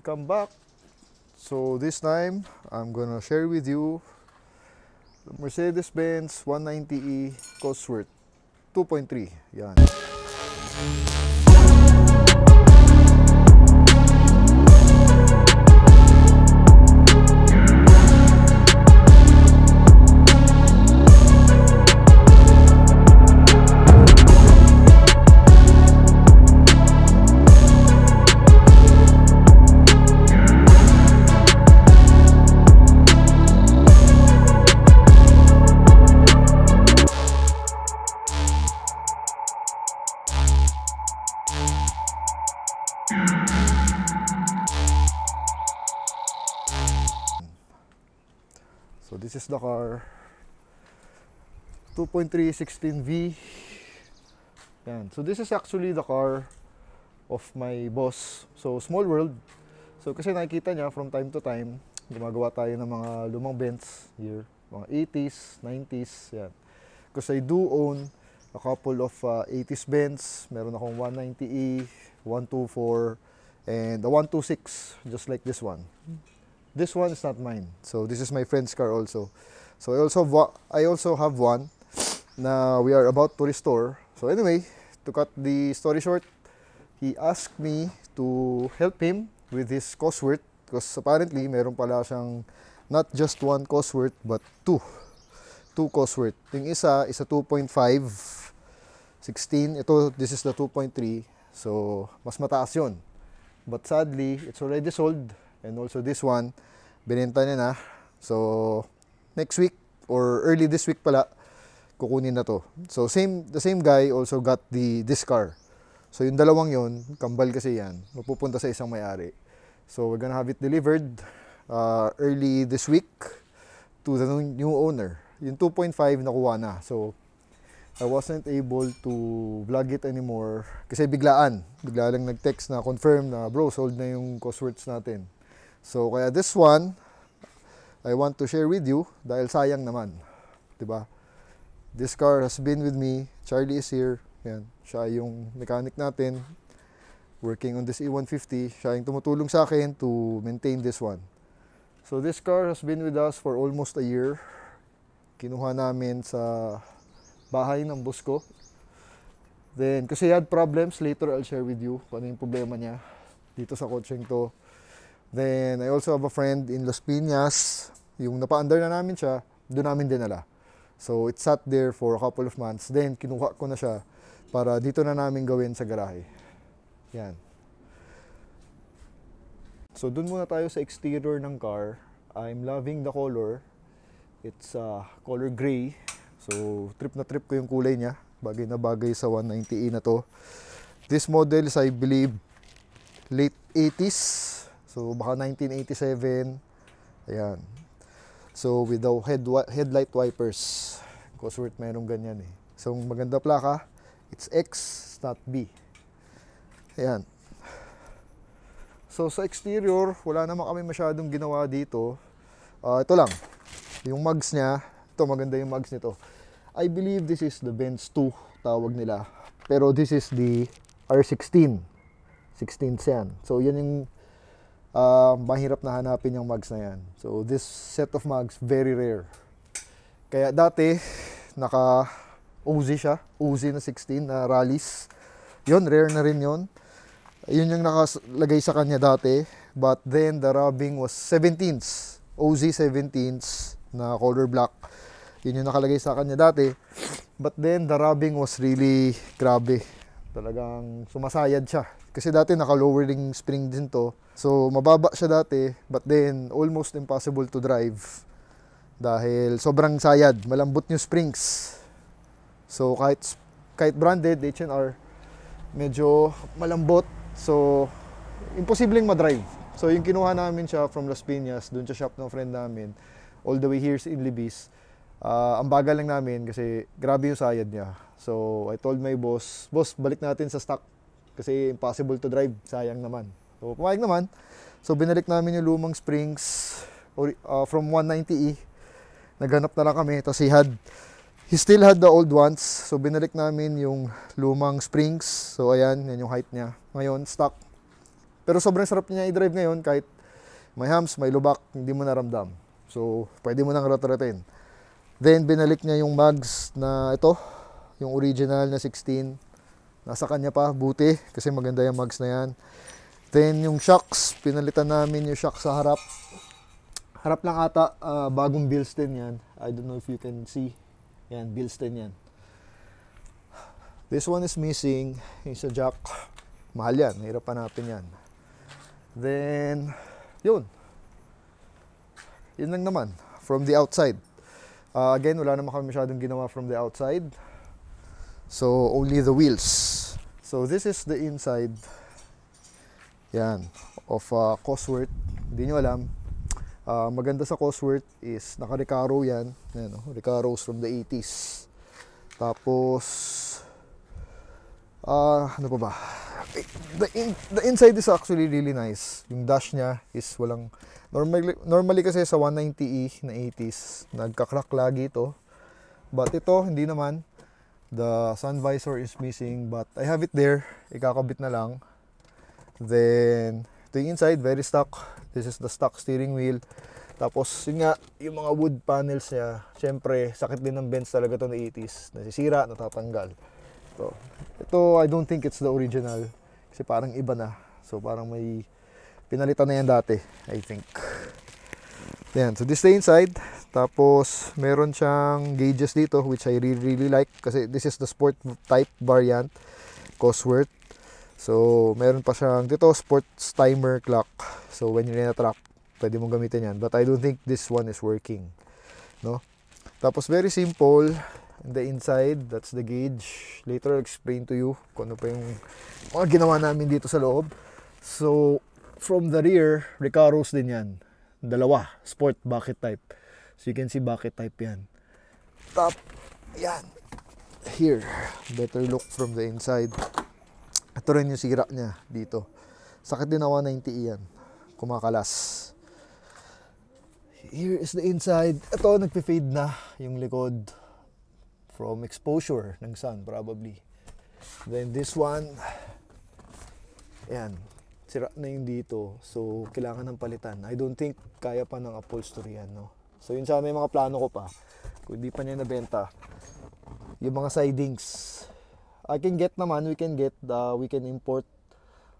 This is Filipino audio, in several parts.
welcome back. So this time I'm gonna share with you the Mercedes-Benz 190e Cosworth 2.3. Yan. So this is the car, 2.3 16V. Yan. So this is actually the car of my boss. So small world. So kasi nakikita niya from time to time, gumagawa tayo ng mga lumang Benz here, mga 80s, 90s. Yan. Because I do own a couple of 80s Benz. Meron akong 190e, 124, and a 126, just like this one. This one is not mine. So this is my friend's car also. So I also have one na we are about to restore. So anyway, to cut the story short, he asked me to help him with his Cosworth because apparently meron pala siyang not just one Cosworth but two Cosworth. Yung isa is a 2.5 16. This is the 2.3. So mas mataas yun. But sadly, it's already sold. And also this one, binenta niya na. So, next week or early this week pala, kukunin na to. So, the same guy also got this car. So, yung dalawang yun, kambal kasi yan, mapupunta sa isang may-ari. So, we're gonna have it delivered early this week to the new owner. Yung 2.5 nakuha na. So, I wasn't able to vlog it anymore kasi bigla lang nag-text na confirm na bro, sold na yung Cosworths natin. So kaya this one I want to share with you dahil sayang naman, 'di ba? This car has been with me. Charlie is here. Yan, siya yung mechanic natin working on this E150. Siya yung tumutulong sa akin to maintain this one. So this car has been with us for almost a year. Kinuha namin sa bahay ng boss ko. Then, kasi he had problems, later I'll share with you kung ano yung problema niya dito sa kotseng to. Then, I also have a friend in Las Piñas. Yung napa-under na namin siya, doon namin dinala. So, it sat there for a couple of months. Then, kinuha ko na siya para dito na namin gawin sa garahe. Yan. So, doon muna tayo sa exterior ng car. I'm loving the color. It's color gray. So, trip na trip ko yung kulay niya. Bagay na bagay sa 190e na to. This model is, I believe, late 80s. So, baka 1987. Ayan. So, with the headlight wipers. Cosworth merong ganyan eh. So, maganda plaka. It's X, not B. Ayan. So, sa exterior, wala naman kami masyadong ginawa dito. Ito lang. Yung mugs niya. Ito, maganda yung mugs nito. I believe this is the Benz 2, tawag nila. Pero this is the R16. 16 yan. So, yan yung mahirap na hanapin yung mugs na yan. So, this set of mugs, very rare. Kaya dati, naka-Uzi siya. Uzi na 16 na rallies. Yun, rare na rin yun. Yun yung nakalagay sa kanya dati. But then, the rubbing was 17s. Uzi 17s na color black. Yun yung nakalagay sa kanya dati. But then, the rubbing was really grabe. Talagang sumasayad siya. Kasi dati naka-lowering spring din to. So, mababa siya dati. But then, almost impossible to drive. Dahil sobrang sayad. Malambot yung springs. So, kahit branded, H&R, medyo malambot. So, imposibleng madrive. So, yung kinuha namin siya from Las Piñas, dun sa shop ng friend namin, all the way here in Libis. Ang bagal lang namin kasi grabe yung sayad niya. So, I told my boss, balik natin sa stock kasi impossible to drive, sayang naman. So, pumayag naman. So, binalik namin yung lumang springs from 190e. Naghanap na lang kami. Tapos he still had the old ones. So, binalik namin yung lumang springs. So, ayan, yan yung height niya. Ngayon, stock. Pero sobrang sarap niya i-drive ngayon kahit may humps, may lubak, hindi mo naramdam. So, pwede mo nang rat-ratin. Then, binalik niya yung mags na ito, yung original na 16. Nasa kanya pa, buti, kasi maganda yung mags na yan. Then, yung shocks, pinalitan namin yung shocks sa harap. Harap lang ata, bagong Bilstein yan. I don't know if you can see. Yan, Bilstein yan. This one is missing, yung sa jack. Mahal yan, mahirap hanapin yan. Then, yun. Yun lang naman, from the outside. Again, wala naman kami masyadong ginawa from the outside. So, only the wheels. So, this is the inside. Yan, of Cosworth. Hindi nyo alam. Maganda sa Cosworth is naka-Recaro yan. Yan, Recaros from the 80s. Tapos, ano pa ba? The inside is actually really nice. Yung dash niya is walang... Normally kasi sa 190e na 80s, nagka-crack lagi ito. But ito, hindi naman. The sun visor is missing, but I have it there. Ikakabit na lang. Then, ito yung inside, very stock. This is the stock steering wheel. Tapos, yun nga, yung mga wood panels niya, syempre, sakit din ng Benz talaga to na 80s. Nasisira, natatanggal. So, ito, I don't think it's the original. Kasi parang iba na. So, parang may pinalitan na yan dati, I think. Yan, so this is the inside. Tapos, meron siyang gauges dito, which I really like. Kasi this is the sport type variant, Cosworth. So, meron pa siyang dito, sports timer clock. So, when you're in a truck, pwede mong gamitin yan. But I don't think this one is working. No? Tapos, very simple. In the inside, that's the gauge. Later, I'll explain to you kung ano pa yung mga ginawa namin dito sa loob. So, from the rear, Recaros din yan. Dalawa, sport bucket type. So, you can see bucket type yan. Top, yan. Here, better look from the inside. Ito rin yung sira niya dito. Sakit din na 190e yan. Kumakalas. Here is the inside. Ito, nagpe-fade na yung likod. From exposure ng sun, probably. Then this one, ayan, sira na yung dito. So, kailangan ng palitan. I don't think kaya pa ng upholstery yan, no? So, yun sa may mga plano ko pa. Kung hindi pa niya nabenta, yung mga sidings, I can get naman, we can import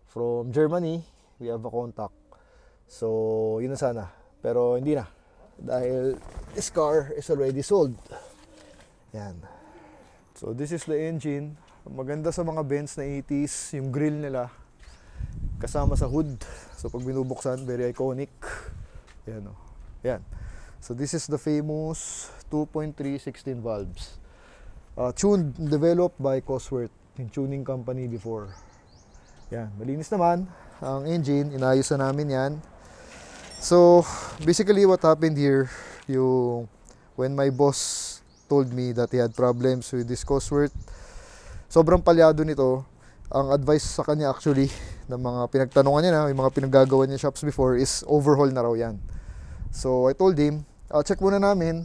from Germany. We have a contact. So, yun na sana. Pero, hindi na. Dahil, this car is already sold. Yan. So, this is the engine. Maganda sa mga Benz na 80s, yung grill nila kasama sa hood. So, pag binubuksan, very iconic. Yan, oh. Yan. So, this is the famous 2.3 16 valves. Tuned, developed by Cosworth, yung tuning company before. Yan. Malinis naman ang engine. Inayos na namin yan. So, basically what happened here, when my boss told me that he had problems with this Cosworth, sobrang palyado nito. Ang advice sa kanya actually, ng mga pinagtanungan niya na, yung mga pinaggagawa niya shops before, is overhaul na raw yan. So I told him, check muna namin.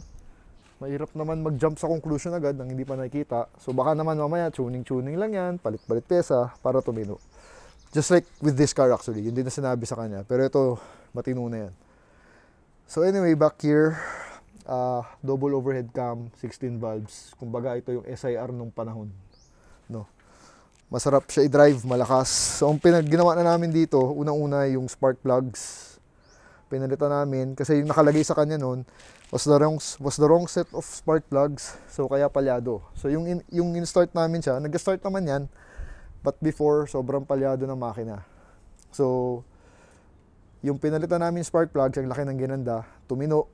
Mahirap naman mag-jump sa conclusion agad nang hindi pa nakikita. So baka naman mamaya, tuning lang yan, palit-palit pesa para tumino. Just like with this car actually, yun din na sinabi sa kanya. Pero ito, matino na yan. So anyway, back here, double overhead cam, 16 valves. Kumbaga ito yung SIR nung panahon. No. Masarap siya i-drive, malakas. So ang ginawa na namin dito, unang-una yung spark plugs. Pinalitan namin kasi yung nakalagay sa kanya noon was the wrong set of spark plugs. So kaya palyado. So yung in-start namin siya, nag-start naman yan. But before, sobrang palyado ng makina. So yung pinalitan namin spark plugs, ang laki ng ginanda, tumino.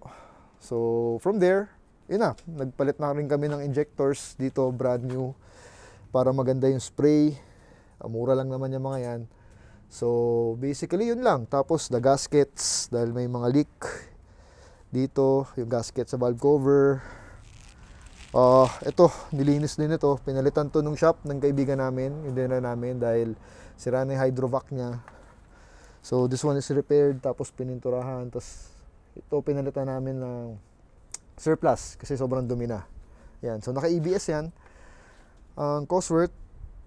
So, from there, yun na, nagpalit na rin kami ng injectors dito, brand new, para maganda yung spray. Mura lang naman yung mga yan. So, basically, yun lang. Tapos, the gaskets, dahil may mga leak dito, yung gasket sa valve cover. Ito, nilinis din ito. Pinalitan to nung shop ng kaibigan namin, hindi na namin, dahil sira na yung hydrovac niya. So, this one is repaired, tapos pininturahan, tapos ito pinalitan namin ng surplus kasi sobrang dumi na. Yan. So, naka-ABS yan. Ang Cosworth.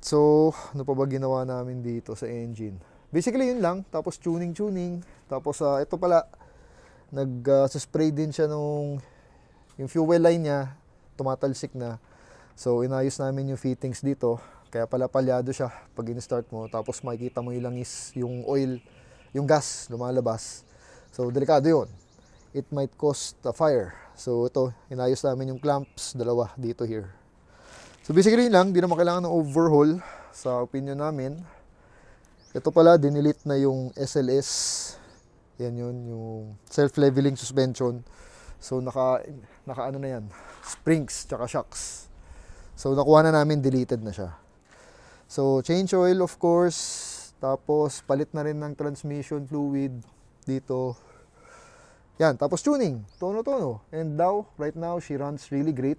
So, ano pa ba ginawa namin dito sa engine? basically yun lang. Tapos tuning. Tapos ito pala, nag-spray din siya yung fuel line niya, tumatalsik na. So inayos namin yung fittings dito. Kaya pala palyado siya pag in-start mo. Tapos makikita mo yung langis, yung oil, yung gas lumalabas. So delikado yun. It might cause a fire. So ito, inayos namin yung clamps, dalawa dito here. So basically yun lang, di naman kailangan ng overhaul sa opinion namin. Ito pala, dinilit na yung SLS. Yan yun, yung self-leveling suspension. So naka ano na yan, springs tsaka shocks. So nakuha na namin, deleted na siya. So change oil of course, tapos palit na rin ng transmission fluid dito. Yan, tapos tuning, tono. And now, right now, she runs really great.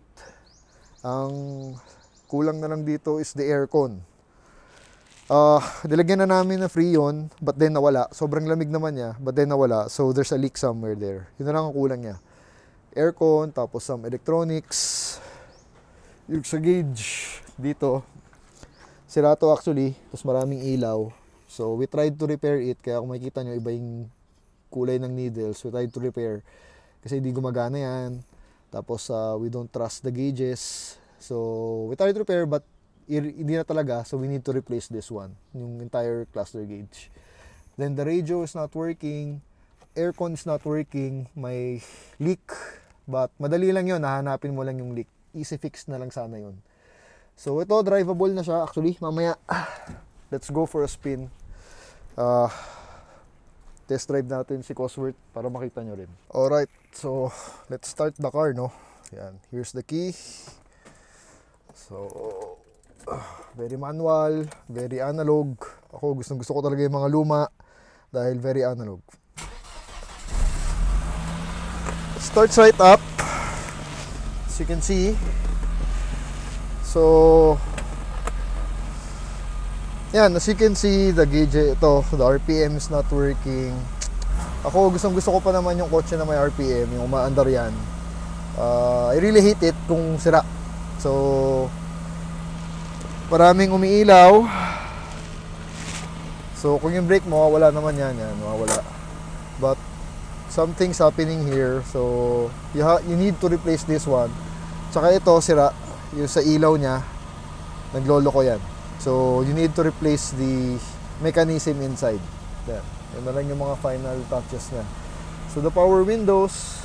Ang kulang na lang dito is the aircon. Nilagyan na namin na Freon, but then nawala. Sobrang lamig naman niya, but then nawala. So there's a leak somewhere there. Yun na lang ang kulang niya. Aircon, tapos some electronics. Yung sa gauge dito, sira to actually, tapos maraming ilaw. So we tried to repair it, kaya kung makikita nyo, iba yung kulay ng needles. We tried to repair kasi hindi gumagana yan. Tapos we don't trust the gauges. So we tried to repair but hindi na talaga. So we need to replace this one, yung entire cluster gauge. Then the radio is not working. Aircon is not working. May leak. But madali lang yun. Hahanapin mo lang yung leak. Easy fix na lang sana yun. So ito, drivable na siya actually. Mamaya, let's go for a spin. Test drive natin si Cosworth para makita nyo rin. Alright, so let's start the car, no? Yan, here's the key. So, very manual, very analog. Ako gusto ko talaga yung mga luma dahil very analog. Starts right up. As you can see. So, yan, as you can see, the gauge ito, the RPM is not working. Ako, gusto ko pa naman yung kotse na may RPM, yung umaandar yan. I really hate it kung sira. So, maraming umiilaw. So, kung yung brake mo, wala naman yan, mawawala. But, something's happening here. So, you need to replace this one. Tsaka ito, sira. Yung sa ilaw niya, nagloloko yan. So, you need to replace the mechanism inside. There. Yan na lang yung mga final touches niya. So, the power windows,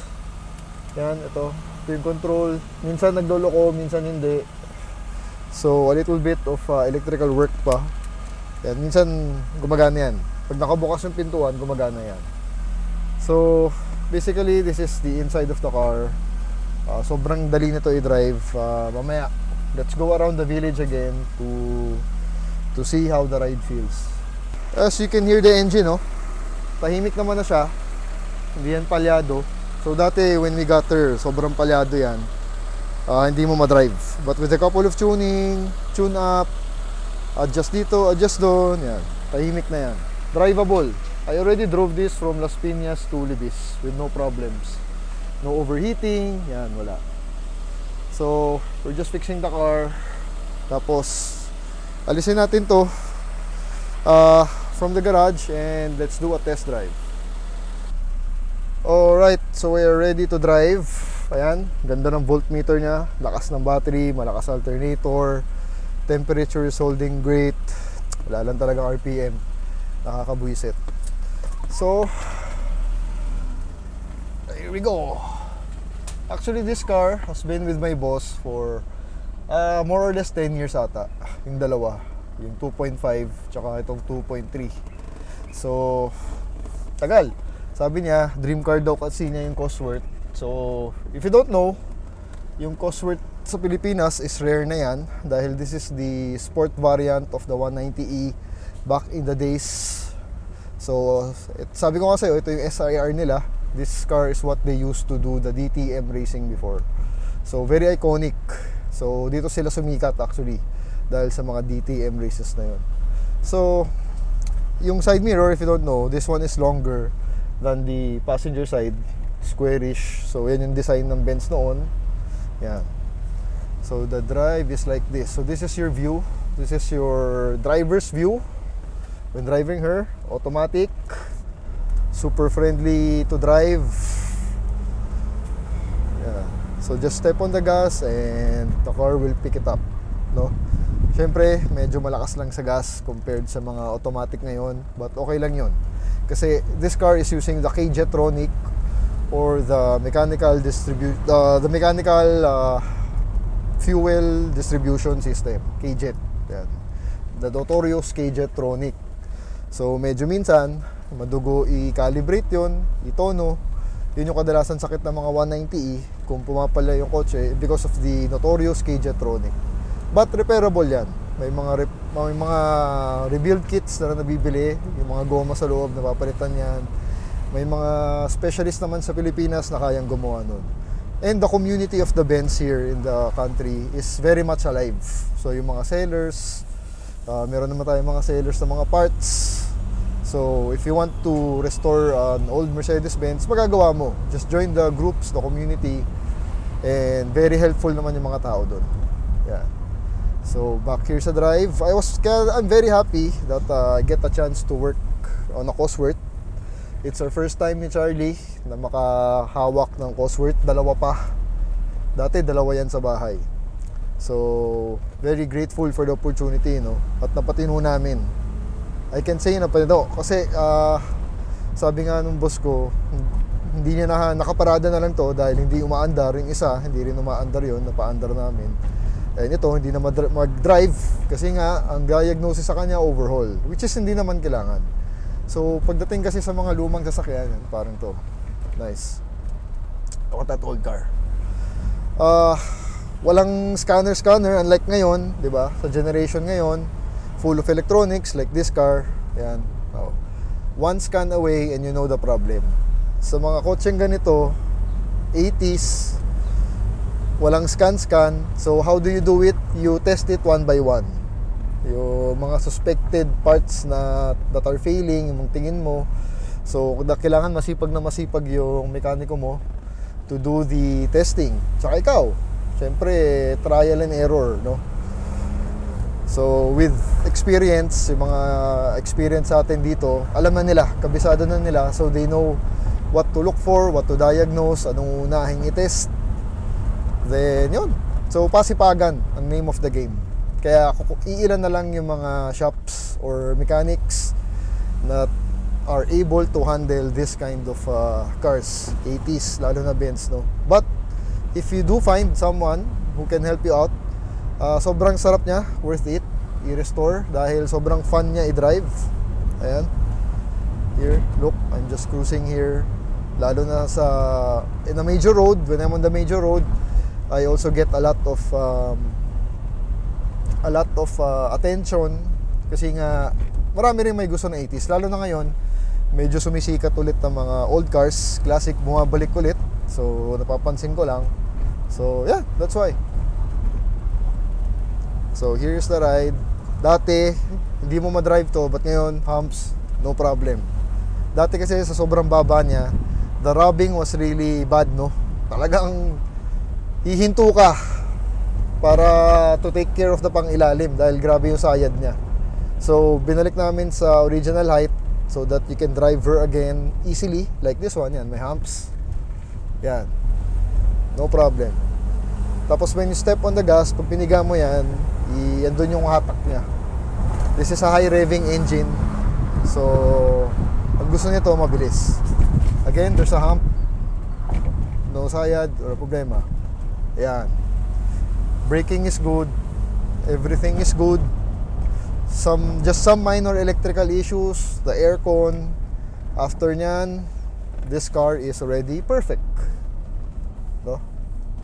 yan, ito yung control. Minsan nagloloko, minsan hindi. So, a little bit of electrical work pa. Yan, minsan gumagana yan. Pag nakabukas yung pintuan, gumagana yan. So, basically, this is the inside of the car. Sobrang dali nito i-drive. Mamaya, let's go around the village again to see how the ride feels. As you can hear the engine, no? Tahimik naman na siya. Hindi yan palyado. So dati when we got her, sobrang palyado yan. Hindi mo ma-drive. But with a couple of tune up, adjust dito, adjust doon, yan. Tahimik na yan. Drivable. I already drove this from Las Piñas to Libis with no problems. No overheating, yan, wala. So, we're just fixing the car. Tapos, alisin natin to from the garage and let's do a test drive. Alright, so we are ready to drive. Ayan, ganda ng voltmeter niya. Lakas ng battery, malakas alternator. Temperature is holding great. Wala lang talagang RPM. Nakakabuisit. So, here we go. Actually, this car has been with my boss for more or less 10 years ata. Yung dalawa. Yung 2.5 tsaka itong 2.3. So, tagal. Sabi niya, dream car daw kasi niya yung Cosworth. So, if you don't know, yung Cosworth sa Pilipinas is rare na yan. Dahil this is the sport variant of the 190E back in the days. So, sabi ko nga sa'yo, ito yung SIR nila. This car is what they used to do the DTM racing before. So, very iconic. So, dito sila sumikat actually dahil sa mga DTM races na yun. So, yung side mirror, if you don't know, this one is longer than the passenger side. Squarish. So, yan yung design ng Benz noon. Yan. So, the drive is like this. So, this is your view. This is your driver's view when driving her. Automatic, super friendly to drive. Yeah. So just step on the gas and the car will pick it up, no? Syempre, medyo malakas lang sa gas compared sa mga automatic ngayon, but okay lang yun. Kasi this car is using the K-Jetronic or the mechanical fuel distribution system, K-Jet. Yan. The notorious K-Jetronic. So medyo minsan madugo i-calibrate yun, itono. Yun yung kadalasan sakit ng mga 190e kung pumapala yung kotse because of the notorious K-Jetronic. But repairable yan. May mga rebuild kits na nabibili, yung mga goma sa loob, napapalitan yan. May mga specialist naman sa Pilipinas na kayang gumawa nun. And the community of the Benz here in the country is very much alive. So yung mga sellers, meron naman tayong mga sellers ng mga parts. So if you want to restore an old Mercedes-Benz, magagawa mo. Just join the groups, the community, and very helpful naman yung mga tao doon. Yeah. So back here sa drive, I'm very happy that I get a chance to work on a Cosworth. It's our first time ni Charlie na makahawak ng Cosworth. Dalawa pa. Dati dalawa yan sa bahay. So very grateful for the opportunity, no? At napatino namin. I can say napatino kasi sabi nga nung boss ko, hindi niya nakaparada na lang to dahil hindi umaandar yung isa, hindi rin umaandar yun, napaandar namin. And ito, hindi na mag-drive kasi nga ang diagnosis sa kanya overhaul, which is hindi naman kailangan. So pagdating kasi sa mga lumang sasakyan, parang to, nice. Look at that old car. Walang scanner unlike ngayon, 'di ba? Sa generation ngayon, full of electronics like this car. Yan. Oh. One scan away and you know the problem. Sa mga kotseng ganito, 80s, walang scan. So how do you do it? You test it one by one. Yung mga suspected parts that are failing, yung tingin mo. So kailangan masipag yung mekaniko mo to do the testing. Tsaka ikaw, syempre trial and error, no? So with experience, yung mga experience sa atin dito, alam na nila, kabisado na nila, so they know what to look for, what to diagnose, anong unahing i-test. Then yun. So pasipagan ang name of the game. Kaya iilan na lang yung mga shops or mechanics na are able to handle this kind of cars, 80s, lalo na Benz, no? But if you do find someone who can help you out, sobrang sarap niya, worth it i-restore dahil sobrang fun niya i-drive. Ayan, here, look, I'm just cruising here, lalo na in a major road. When I'm on the major road, I also get a lot of attention kasi nga marami rin may gusto na 80s, lalo na ngayon medyo sumisikat ulit ng mga old cars, classic, bumabalik ulit. So napapansin ko lang. So yeah, that's why. So here's the ride. Dati hindi mo ma-drive to, but ngayon humps, no problem. Dati kasi sa sobrang baba niya, the rubbing was really bad, no? Talagang hihinto ka para to take care of the pang-ilalim dahil grabe yung sayad niya. So binalik namin sa original height so that you can drive her again easily, like this one. Yan, may humps. Yan, no problem. Tapos when you step on the gas, pag piniga mo yan, andun yung hatak niya. This is a high revving engine, so pag gusto nito mabilis. Again, there's a hump, no sayad or problema. Yan, braking is good, everything is good. Just some minor electrical issues, the aircon. After nyan, this car is already perfect, no?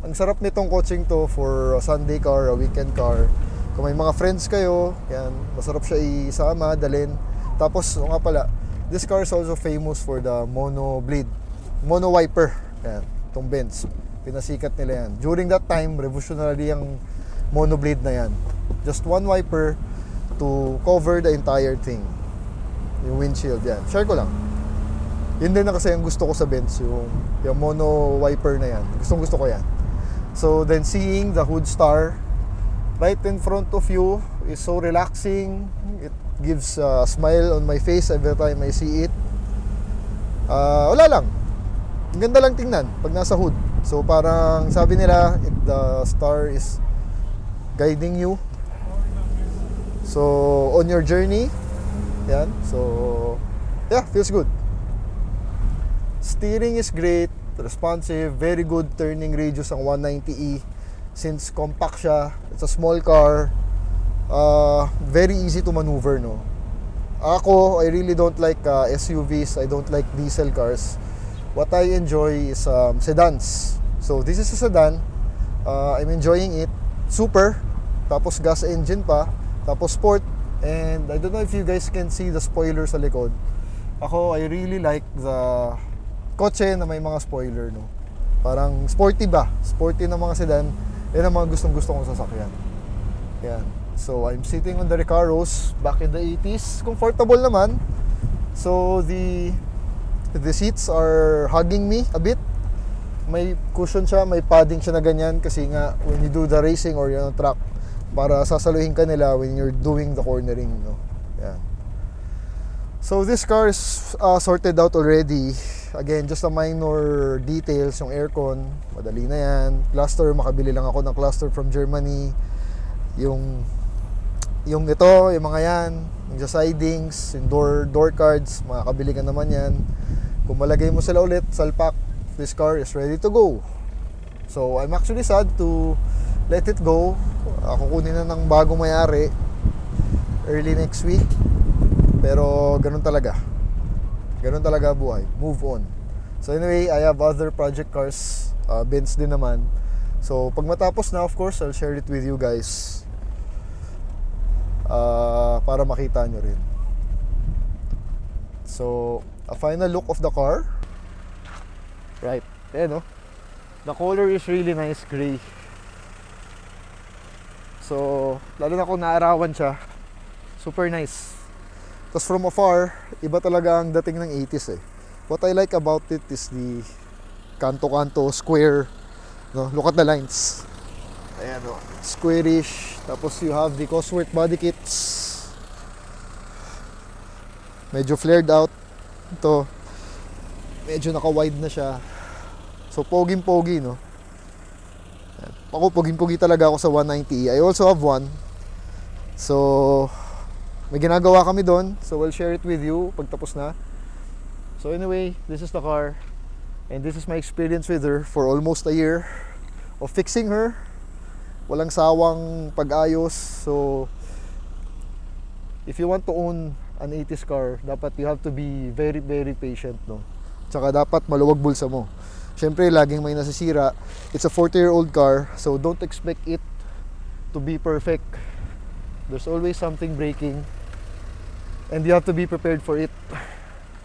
Ang sarap nitong coaching to for a Sunday car, a weekend car. Kung may mga friends kayo, yan, masarap siya isama, dalhin. Tapos, nga pala, this car is also famous for the mono wiper. Yan, itong Benz. Pinasikat nila yan. During that time, revolutionary yung mono blade na yan. Just one wiper to cover the entire thing. Yung windshield, yan. Share ko lang. Yun din na kasi yung gusto ko sa Benz, yung mono wiper na yan. Gusto ko yan. So then seeing the hood star right in front of you is so relaxing. gives a smile on my face every time I see it. Wala lang. Ang ganda lang tingnan pag nasa hood. So parang sabi nila, the star is guiding you. So on your journey, yan. So yeah, feels good. Steering is great, responsive, very good turning radius ang 190e. Since compact siya, it's a small car, very easy to maneuver, no. Ako, I really don't like SUVs. I don't like diesel cars. What I enjoy is sedans. So this is a sedan. I'm enjoying it. Super. Tapos gas engine pa. Tapos sport. And I don't know if you guys can see the spoiler sa likod. Ako, I really like the kotse na may mga spoiler, no. Parang sporty ba? Sporty na mga sedan. Yan ang mga gustong-gusto kong sasakyan. Yan. So I'm sitting on the Recaros back in the 80s. Comfortable naman. So the seats are hugging me a bit. May cushion siya, may padding siya na ganyan kasi nga when you do the racing or you're on track, para sasaluhin ka nila when you're doing the cornering, no. Yan. So this car is sorted out already. Again, just a minor details, yung aircon, madali na yan. Cluster, makabili lang ako ng cluster from Germany. Yung ito, yung mga yan, yung sidings, yung door cards, makakabili ka naman yan. Kung malagay mo sila ulit, salpak, this car is ready to go. So I'm actually sad to let it go. Kukunin na ng bagong may-ari early next week. Pero ganun talaga. Ganun talaga buhay. Move on. So anyway, I have other project cars. Benz din naman. So pag matapos na, of course, I'll share it with you guys. Para makita nyo rin. So, a final look of the car. Right. Ayan, no? The color is really nice gray. So, lalo na kung naarawan siya, super nice. Tapos from afar, iba talaga ang dating ng 80s eh. What I like about it is the kanto-kanto, square, no? Look at the lines. Ayan, no? Squarish. Tapos you have the Cosworth body kits. Medyo flared out. Ito, medyo naka-wide na siya. So, poging-pogi, no? Ako, poging-pogi talaga ako sa 190e. I also have one. So, may ginagawa kami doon, so we'll share it with you pag tapos na. So anyway, this is the car, and this is my experience with her for almost a year of fixing her. Walang sawang pag-ayos. So if you want to own an 80s car, dapat you have to be very, very patient, no? Tsaka dapat maluwag bulsa mo. Syempre, laging may nasisira. It's a 40-year-old car, so don't expect it to be perfect. There's always something breaking, and you have to be prepared for it.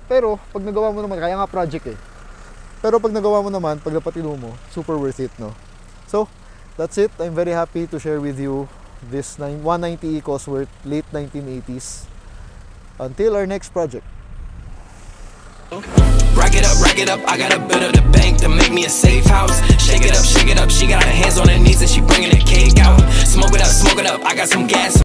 Pero pag nagawa mo naman, kaya nga project eh. Pero pag nagawa mo naman, pag napatino mo, super worth it, no? So, that's it. I'm very happy to share with you this 190e Cosworth, late 1980s. Until our next project. Rack it up, I gotta build up the bank to make me a safe house. Shake it up, she got her hands on her knees and she bringing the cake out. Smoke it up, I got some gas.